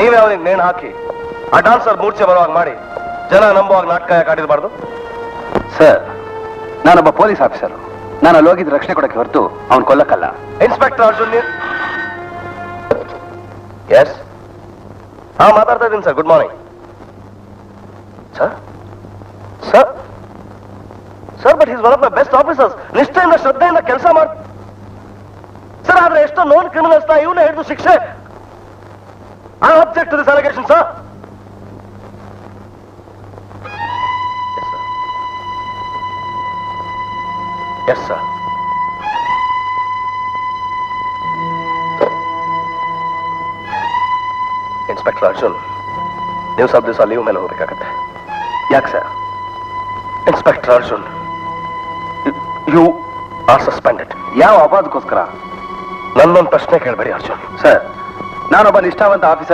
ನೀವೇ ಅವನಿಗೆ ನೇಣು ಹಾಕಿ ಆ ಡಾನ್ಸರ್ ಮೂರ್ಛೆ ಬರುವಾಗ ಮಾಡಿ ಜನ ನಂಬುವಾಗ ನಾಟಕ ಯಾಕೆ ಆಡಿರಬಾರ್ದು? ಸರ್, ನಾನೊಬ್ಬ ಪೊಲೀಸ್ ಆಫೀಸರ್. ನಾನು ಅಲ್ಲಿ ಹೋಗಿದ್ದು ರಕ್ಷಣೆ ಕೊಡಕ್ಕೆ ಹೊರತು ಅವನು ಕೊಲ್ಲಕ್ಕಲ್ಲ. ಇನ್ಸ್ಪೆಕ್ಟರ್ ಅರ್ಜುನ್, ಎಸ್, ಹಾ ಮಾತಾಡ್ತಾ ಇದ್ದೀನಿ sir. Good morning sir. Sir sir, but is one of my best officers. ನಿಷ್ಠೆಯಿಂದ ಶ್ರದ್ಧೆಯಿಂದ ಕೆಲಸ ಮಾಡ ಸರ್. ಆದ್ರೆ ಎಷ್ಟೋ ನೋನ್ ಕ್ರಿಮಿನಲ್ಸ್ ಇವನೇ ಹಿಡಿದು ಶಿಕ್ಷೆ. I object to this allegation sir. Yes sir. Inspector Arjun, ನೀವು ಸ್ವಲ್ಪ ದಿವಸ ಲೀವ್ ಮೇಲೆ ಹೋಗ್ಬೇಕಾಗತ್ತೆ. ಯಾಕೆ ಸರ್? Inspector Arjun, you are suspended. ಯಾವ ಅಪರಾಧಕ್ಕೋಸ್ಕರ? ನನ್ನೊಂದು ಪ್ರಶ್ನೆ ಕೇಳಬೇಡಿ ಅರ್ಜುನ್. ಸರ್, ನಾನೊಬ್ಬ ನಿಷ್ಠಾವಂತ ಆಫೀಸರ್.